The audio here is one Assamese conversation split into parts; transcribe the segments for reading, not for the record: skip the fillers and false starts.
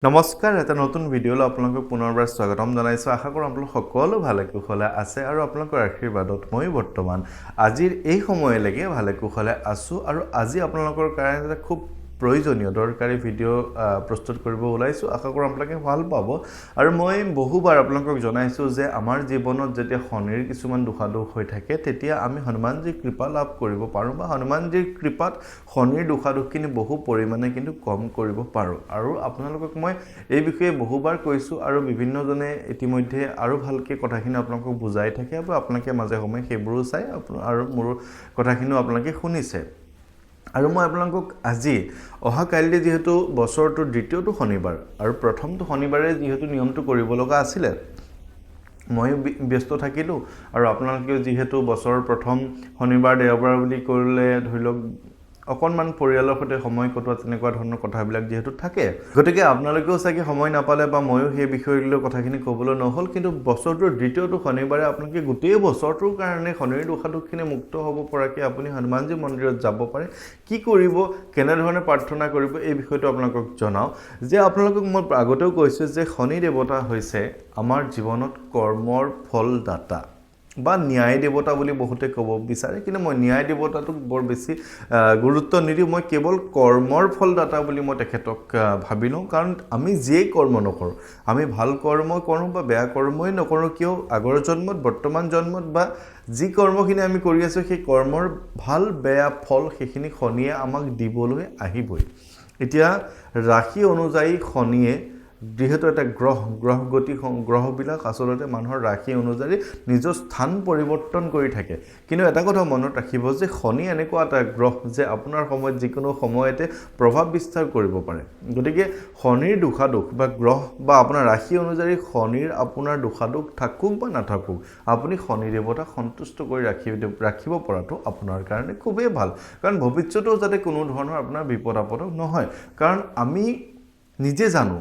নমস্কাৰ এটা নতুন ভিডিঅ'লৈ আপোনালোকক পুনৰবাৰ স্বাগতম জনাইছোঁ আশা কৰোঁ আপোনালোক সকলো ভালে কুশলে আছে আৰু আপোনালোকৰ আশীৰ্বাদত মই বৰ্তমান আজিৰ এই সময়লৈকে ভালে কুশলে আছোঁ আৰু আজি আপোনালোকৰ কাৰণে এটা খুব প্ৰয়োজনীয় দৰকাৰী ভিডিঅ' প্ৰস্তুত কৰিব ওলাইছোঁ আশা কৰোঁ আপোনালোকে ভাল পাব আৰু মই বহুবাৰ আপোনালোকক জনাইছোঁ যে আমাৰ জীৱনত যেতিয়া শনিৰ কিছুমান দুখাদোষ হৈ থাকে তেতিয়া আমি হনুমানজীৰ কৃপা লাভ কৰিব পাৰোঁ বা হনুমানজীৰ কৃপাত শনিৰ দুখাদোষখিনি বহু পৰিমাণে কিন্তু কম কৰিব পাৰোঁ আৰু আপোনালোকক মই এই বিষয়ে বহুবাৰ কৈছোঁ আৰু বিভিন্নজনে ইতিমধ্যে আৰু ভালকৈ কথাখিনি আপোনালোকক বুজাই থাকে আৰু আপোনালোকে মাজে সময়ে সেইবোৰো চাই আৰু মোৰ কথাখিনিও আপোনালোকে শুনিছে আৰু মই আপোনালোকক আজি অহা কাইলৈ যেহেতু বছৰটোৰ দ্বিতীয়টো শনিবাৰ আৰু প্ৰথমটো শনিবাৰে যেহেতু নিয়মটো কৰিব লগা আছিলে মই ব্যস্ত থাকিলোঁ আৰু আপোনালোকেও যিহেতু বছৰৰ প্ৰথম শনিবাৰ দেওবাৰ বুলি কৰিলে ধৰি লওক অকণমান পৰিয়ালৰ সৈতে সময় কটোৱা তেনেকুৱা ধৰণৰ কথাবিলাক যিহেতু থাকে গতিকে আপোনালোকেও চাগে সময় নাপালে বা ময়ো সেই বিষয়ক লৈ কথাখিনি ক'বলৈ নহ'ল কিন্তু বছৰটোৰ দ্বিতীয়টো শনিবাৰে আপোনালোকে গোটেই বছৰটোৰ কাৰণে শনিৰ দুখাদোষখিনি মুক্ত হ'ব পৰাকৈ আপুনি হনুমানজী মন্দিৰত যাব পাৰে কি কৰিব কেনেধৰণে প্ৰাৰ্থনা কৰিব এই বিষয়টো আপোনালোকক জনাওঁ যে আপোনালোকক মই আগতেও কৈছোঁ যে শনি দেৱতা হৈছে আমাৰ জীৱনত কৰ্মৰ ফলদাতা বা ন্যায় দেৱতা বুলি বহুতে ক'ব বিচাৰে কিন্তু মই ন্যায় দেৱতাটোক বৰ বেছি গুৰুত্ব নিদিওঁ মই কেৱল কৰ্মৰ ফলদাতা বুলি মই তেখেতক ভাবি লওঁ কাৰণ আমি যিয়েই কৰ্ম নকৰোঁ আমি ভাল কৰ্ম কৰোঁ বা বেয়া কৰ্মই নকৰোঁ কিয় আগৰ জন্মত বৰ্তমান জন্মত বা যি কৰ্মখিনি আমি কৰি আছোঁ সেই কৰ্মৰ ভাল বেয়া ফল সেইখিনি শনিয়ে আমাক দিবলৈ আহিবই এতিয়া ৰাশি অনুযায়ী শনিয়ে যিহেতু এটা গ্ৰহবিলাক আচলতে মানুহৰ ৰাশি অনুযায়ী নিজৰ স্থান পৰিৱৰ্তন কৰি থাকে কিন্তু এটা কথা মনত ৰাখিব যে শনি এনেকুৱা এটা গ্ৰহ যে আপোনাৰ সময়ত যিকোনো সময়তে প্ৰভাৱ বিস্তাৰ কৰিব পাৰে গতিকে শনিৰ দুখাদোষ বা গ্ৰহ বা আপোনাৰ ৰাশি অনুযায়ী শনিৰ আপোনাৰ দুখাদোষ থাকক বা নাথাকক আপুনি শনি দেৱতাক সন্তুষ্ট কৰি ৰাখিব পৰাটো আপোনাৰ কাৰণে খুবেই ভাল কাৰণ ভৱিষ্যতেও যাতে কোনো ধৰণৰ আপোনাৰ বিপদ আপদ নহয় কাৰণ আমি নিজে জানো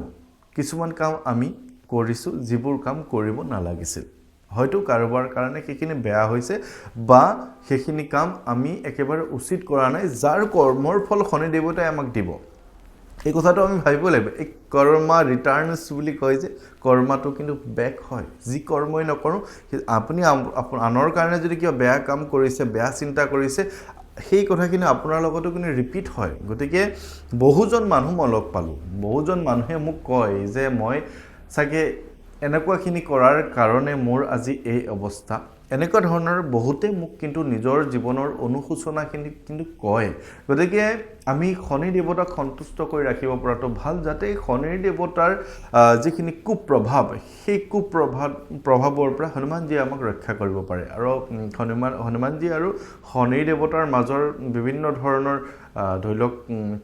কিছুমান কাম আমি কৰিছোঁ যিবোৰ কাম কৰিব নালাগিছিল হয়তো কাৰোবাৰ কাৰণে সেইখিনি বেয়া হৈছে বা সেইখিনি কাম আমি একেবাৰে উচিত কৰা নাই যাৰ কৰ্মৰ ফল শনি দেৱতাই আমাক দিব এই কথাটো আমি ভাবিব লাগিব এই কৰ্মা ৰিটাৰ্ণছ বুলি কয় যে কৰ্মাটো কিন্তু বেক হয় যি কৰ্মই নকৰোঁ আপুনি আনৰ কাৰণে যদি কিবা বেয়া কাম কৰিছে বেয়া চিন্তা কৰিছে সেই কথাখিনি আপোনাৰ লগতো কিন্তু ৰিপিট হয় গতিকে বহুজন মানুহ মই লগ পালোঁ বহুজন মানুহে মোক কয় যে মই চাগে এনেকুৱাখিনি কৰাৰ কাৰণে মোৰ আজি এই অৱস্থা এনেকুৱা ধৰণৰ বহুতে মোক কিন্তু নিজৰ জীৱনৰ অনুশোচনাখিনি কিন্তু কয় গতিকে আমি শনি দেৱতাক সন্তুষ্ট কৰি ৰাখিব পৰাটো ভাল যাতে শনিৰ দেৱতাৰ যিখিনি কুপ্ৰভাৱ সেই প্ৰভাৱৰ পৰা হনুমানজীয়ে আমাক ৰক্ষা কৰিব পাৰে আৰু হনুমানজী আৰু শনিৰ দেৱতাৰ মাজৰ বিভিন্ন ধৰণৰ ধৰি লওক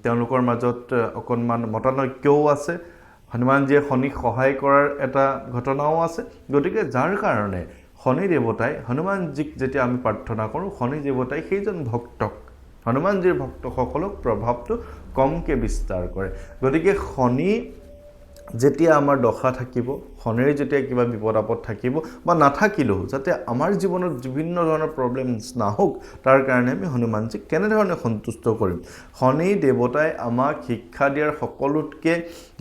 তেওঁলোকৰ মাজত অকণমান মতানৈক্যও আছে হনুমানজীয়ে শনিক সহায় কৰাৰ এটা ঘটনাও আছে গতিকে যাৰ কাৰণে শনি দেৱতাই হনুমানজীক যেতিয়া আমি প্ৰাৰ্থনা কৰোঁ শনি দেৱতাই সেইজন ভক্তক হনুমানজীৰ ভক্তসকলক প্ৰভাৱটো কমকৈ বিস্তাৰ কৰে গতিকে শনি যেতিয়া আমাৰ দশা থাকিব শনিৰ যেতিয়া কিবা বিপদ আপদ থাকিব বা নাথাকিলেও যাতে আমাৰ জীৱনত বিভিন্ন ধৰণৰ প্ৰব্লেমছ নাহক তাৰ কাৰণে আমি হনুমানজীক কেনেধৰণে সন্তুষ্ট কৰিম শনি দেৱতাই আমাক শিক্ষা দিয়াৰ সকলোতকৈ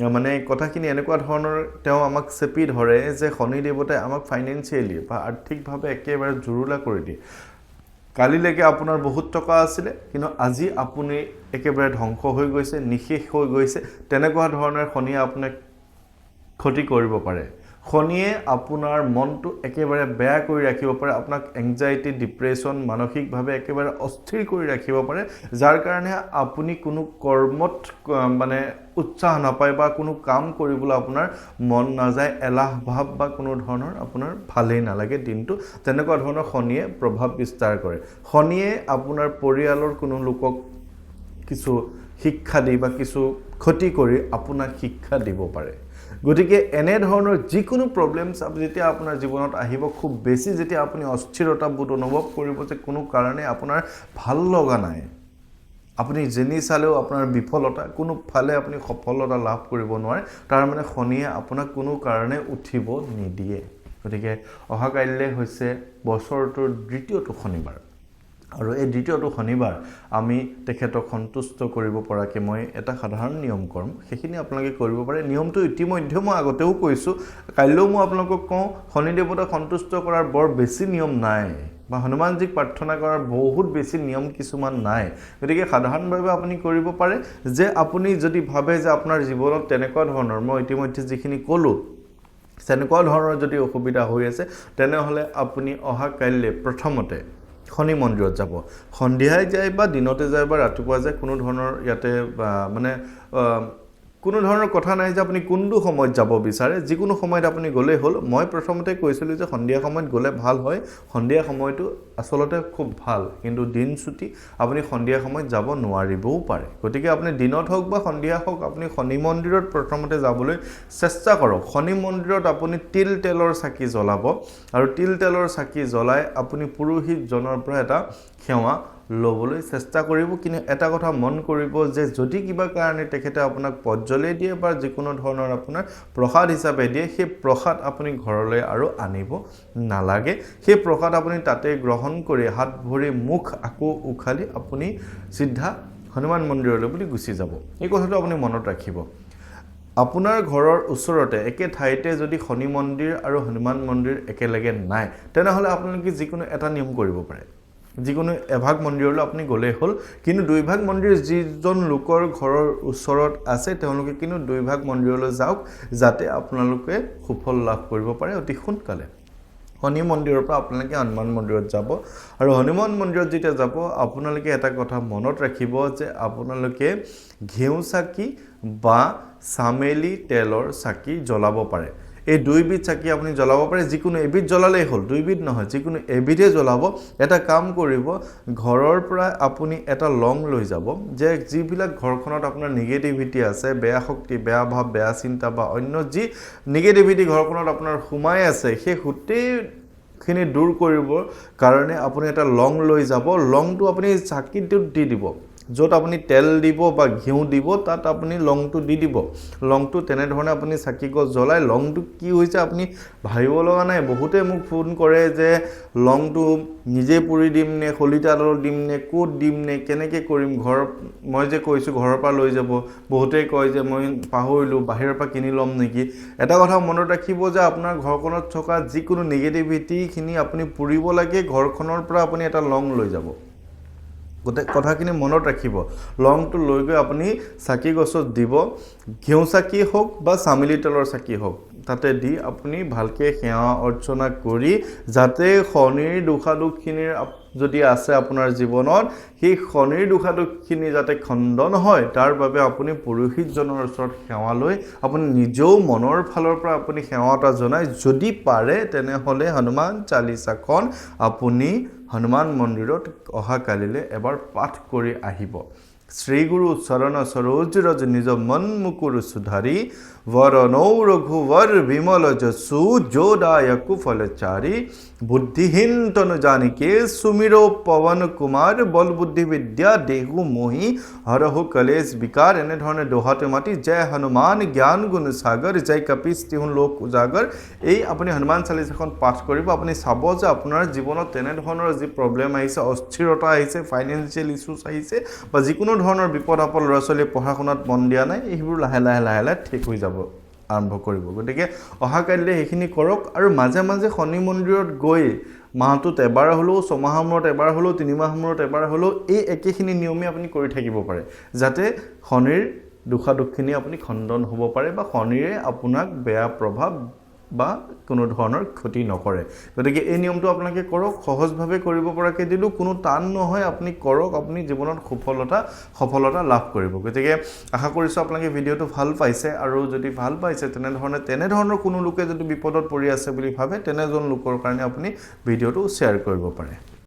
মানে কথাখিনি এনেকুৱা ধৰণৰ তেওঁ আমাক চেপি ধৰে যে শনি দেৱতাই আমাক ফাইনেন্সিয়েলি বা আৰ্থিকভাৱে একেবাৰে জুৰুলা কৰি দিয়ে কালিলৈকে আপোনাৰ বহুত টকা আছিলে কিন্তু আজি আপুনি একেবাৰে ধ্বংস হৈ গৈছে নিশেষ হৈ গৈছে তেনেকুৱা ধৰণৰ শনিয়ে আপোনাক ক্ষতি কৰিব পাৰে শনিয়ে আপোনাৰ মনটো একেবাৰে বেয়া কৰি ৰাখিব পাৰে আপোনাক এংজাইটি ডিপ্ৰেশ্যন মানসিকভাৱে একেবাৰে অস্থিৰ কৰি ৰাখিব পাৰে যাৰ কাৰণে আপুনি কোনো কৰ্মত মানে উৎসাহ নাপায় বা কোনো কাম কৰিবলৈ আপোনাৰ মন নাযায় এলাহ ভাৱ বা কোনো ধৰণৰ আপোনাৰ ভালেই নালাগে দিনটো তেনেকুৱা ধৰণৰ শনিয়ে প্ৰভাৱ বিস্তাৰ কৰে শনিয়ে আপোনাৰ পৰিয়ালৰ কোনো লোকক কিছু শিক্ষা দি বা কিছু ক্ষতি কৰি আপোনাক শিক্ষা দিব পাৰে গতিকে এনেধৰণৰ যিকোনো প্ৰব্লেমছ যেতিয়া আপোনাৰ জীৱনত আহিব খুব বেছি যেতিয়া আপুনি অস্থিৰতাবোধ অনুভৱ কৰিব যে কোনো কাৰণে আপোনাৰ ভাল লগা নাই আপুনি যেনি চালেও আপোনাৰ বিফলতা কোনোফালে আপুনি সফলতা লাভ কৰিব নোৱাৰে তাৰ মানে শনিয়ে আপোনাক কোনো কাৰণে উঠিব নিদিয়ে গতিকে অহা কাইলৈ হৈছে বছৰটোৰ দ্বিতীয়টো শনিবাৰ আৰু এই দ্বিতীয়টো শনিবাৰ আমি তেখেতক সন্তুষ্ট কৰিব পৰাকৈ মই এটা সাধাৰণ নিয়ম কৰিম, সেইখিনি আপোনালোকে কৰিব পাৰে। নিয়মটো ইতিমধ্যে মই আগতেও কৈছোঁ, কাইলৈও মই আপোনালোকক কওঁ, শনি দেৱতাক সন্তুষ্ট কৰাৰ বৰ বেছি নিয়ম নাই বা হনুমানজীক প্ৰাৰ্থনা কৰাৰ বহুত বেছি নিয়ম কিছুমান নাই। গতিকে সাধাৰণভাৱে আপুনি কৰিব পাৰে যে আপুনি যদি ভাবে যে আপোনাৰ জীৱনত তেনেকুৱা ধৰণৰ, মই ইতিমধ্যে যিখিনি ক'লোঁ, তেনেকুৱা ধৰণৰ যদি অসুবিধা হৈ আছে, তেনেহ'লে আপুনি অহা কাইলৈ প্ৰথমতে শনি মন্দিৰত যাব। সন্ধিয়াই যায় বা দিনতে যায় বা ৰাতিপুৱা যায়, কোনো ধৰণৰ ইয়াতে মানে কোনো ধৰণৰ কথা নাই যে আপুনি কোনটো সময়ত যাব বিচাৰে, যিকোনো সময়ত আপুনি গ'লেই হ'ল। মই প্ৰথমতে কৈছিলোঁ যে সন্ধিয়া সময়ত গ'লে ভাল হয়, সন্ধিয়া সময়টো আচলতে খুব ভাল, কিন্তু দিন চুটি আপুনি সন্ধিয়া সময়ত যাব নোৱাৰিবও পাৰে। গতিকে আপুনি দিনত হওক বা সন্ধিয়া হওক, আপুনি শনি মন্দিৰত প্ৰথমতে যাবলৈ চেষ্টা কৰক। শনি মন্দিৰত আপুনি তিল তেলৰ চাকি জ্বলাব আৰু তিল তেলৰ চাকি জ্বলাই আপুনি পুৰোহিতজনৰ পৰা এটা সেৱা ল'বলৈ চেষ্টা কৰিব। কিন্তু এটা কথা মন কৰিব যে যদি কিবা কাৰণে তেখেতে আপোনাক পজ্জলে দিয়ে বা যিকোনো ধৰণৰ আপোনাৰ প্ৰসাদ হিচাপে দিয়ে, সেই প্ৰসাদ আপুনি ঘৰলৈ আৰু আনিব নালাগে। সেই প্ৰসাদ আপুনি তাতে গ্ৰহণ কৰি হাত ভৰি মুখ আকৌ উখালি আপুনি চিধা হনুমান মন্দিৰলৈ বুলি গুচি যাব। এই কথাটো আপুনি মনত ৰাখিব। আপোনাৰ ঘৰৰ ওচৰতে একে ঠাইতে যদি শনি মন্দিৰ আৰু হনুমান মন্দিৰ একেলগে নাই, তেনেহ'লে আপোনালোকে যিকোনো এটা নিয়ম কৰিব পাৰে। যিকোনো এভাগ মন্দিৰলৈ আপুনি গ'লেই হ'ল, কিন্তু দুইভাগ মন্দিৰ যিজন লোকৰ ঘৰৰ ওচৰত আছে তেওঁলোকে কিন্তু দুইভাগ মন্দিৰলৈ যাওক, যাতে আপোনালোকে সুফল লাভ কৰিব পাৰে অতি সোনকালে। শনি মন্দিৰৰ পৰা আপোনালোকে হনুমান মন্দিৰত যাব আৰু হনুমান মন্দিৰত যেতিয়া যাব আপোনালোকে এটা কথা মনত ৰাখিব যে আপোনালোকে ঘিউ চাকি বা চামেলি তেলৰ চাকি জ্বলাব পাৰে। এই দুইবিধ চাকি আপুনি জ্বলাব পাৰে, যিকোনো এবিধ জ্বলালেই হ'ল, দুইবিধ নহয়, যিকোনো এবিধে জ্বলাব। এটা কাম কৰিব, ঘৰৰ পৰা আপুনি এটা লং লৈ যাব, যে যিবিলাক ঘৰখনত আপোনাৰ নিগেটিভিটি আছে, বেয়া শক্তি, বেয়া ভাৱ, বেয়া চিন্তা বা অন্য যি নিগেটিভিটি ঘৰখনত আপোনাৰ সোমাই আছে, সেই গোটেইখিনি দূৰ কৰিবৰ কাৰণে আপুনি এটা লং লৈ যাব। লংটো আপুনি চাকিটোত দি দিব, য'ত আপুনি তেল দিব বা ঘিউ দিব তাত আপুনি লংটো দি দিব। লংটো তেনেধৰণে আপুনি চাকি গছ জ্বলাই, লংটো কি হৈছে আপুনি ভাবিব লগা নাই। বহুতে মোক ফোন কৰে যে লংটো নিজে পুৰি দিম নে, শলিতাডালত দিম নে, ক'ত দিম নে, কেনেকৈ কৰিম, মই যে কৈছোঁ ঘৰৰ পৰা লৈ যাব। বহুতেই কয় যে মই পাহৰিলোঁ, বাহিৰৰ পৰা কিনি ল'ম নেকি। এটা কথা মনত ৰাখিব যে আপোনাৰ ঘৰখনত থকা যিকোনো নিগেটিভিটিখিনি আপুনি পুৰিব লাগে, ঘৰখনৰ পৰা আপুনি এটা লং লৈ যাব। গোটেই কথাখিনি মনত ৰাখিব। লংটো লৈ গৈ আপুনি চাকি গছত দিব, ঘিউ চাকি হওক বা চামেলি তেলৰ চাকি হওক, তাতে দি আপুনি ভালকৈ সেৱা অৰ্চনা কৰি, যাতে শনিৰ দোষাদোষখিনিৰ যদি আছে আপোনাৰ জীৱনত, সেই শনিৰ দোষাদোষখিনি যাতে খণ্ডন হয়, তাৰ বাবে আপুনি পুৰোহিতজনৰ ওচৰত সেৱা লৈ আপুনি নিজেও মনৰ ফালৰ পৰা আপুনি সেৱা এটা জনাই, যদি পাৰে তেনেহ'লে হনুমান চালিচাখন আপুনি হনুমান মন্দিৰত অহা কালিলৈ এবাৰ পাঠ কৰি আহিব। শ্ৰী গুৰু চৰণ সৰোজ ৰজ নিজ মন মুকুৰ সুধাৰি, वरणौ रघुवर विमल जसु, जो दायक फलचारी, बुद्धिहीन तनु जानिके सुमिरो पवन कुमार, बल बुद्धि विद्या देहु मोहि, हरहु कलेश विकार। এনেধৰণে দোহাতে মাতি জয় হনুমান জ্ঞান গুণ সাগৰ, জয় কপিস তিহুন লোক উজাগৰ, এই আপুনি হনুমান চালিচাখন পাঠ কৰিব। আপুনি চাব যে আপোনাৰ জীৱনত তেনেধৰণৰ যি প্ৰব্লেম আহিছে, অস্থিৰতা আহিছে, ফাইনেন্সিয়েল ইছ্যুজ আহিছে বা যিকোনো ধৰণৰ বিপদ আপদ, ল'ৰা ছোৱালীয়ে পঢ়া শুনাত মন দিয়া নাই, এইবোৰ লাহে লাহে লাহে লাহে ঠিক হৈ যাব আৰম্ভ কৰিব। গতিকে অহা কাইলৈ সেইখিনি কৰক আৰু মাজে মাজে শনি মন্দিৰত গৈ মাহটোত এবাৰ হ'লেও, ছমাহৰ মূৰত এবাৰ হ'লেও, 3 মাহৰ মূৰত এবাৰ হ'লেও এই একেখিনি নিয়মে আপুনি কৰি থাকিব পাৰে, যাতে শনিৰ দোষাদোষখিনি আপুনি খণ্ডন হ'ব পাৰে বা শনিৰে আপোনাক বেয়া প্ৰভাৱ বা কোনো ধৰণৰ ক্ষতি নকৰে। গতিকে এই নিয়মটো আপোনালোকে কৰক, সহজভাৱে কৰিব পৰাকৈ দিলোঁ, কোনো টান নহয়, আপুনি কৰক, আপুনি জীৱনত সফলতা লাভ কৰিব। গতিকে আশা কৰিছোঁ আপোনালোকে ভিডিঅ'টো ভাল পাইছে, আৰু যদি ভাল পাইছে তেনেধৰণৰ কোনো লোকে যদি বিপদত পৰি আছে বুলি ভাবে, তেনেজন লোকৰ কাৰণে আপুনি ভিডিঅ'টো শ্বেয়াৰ কৰিব পাৰে।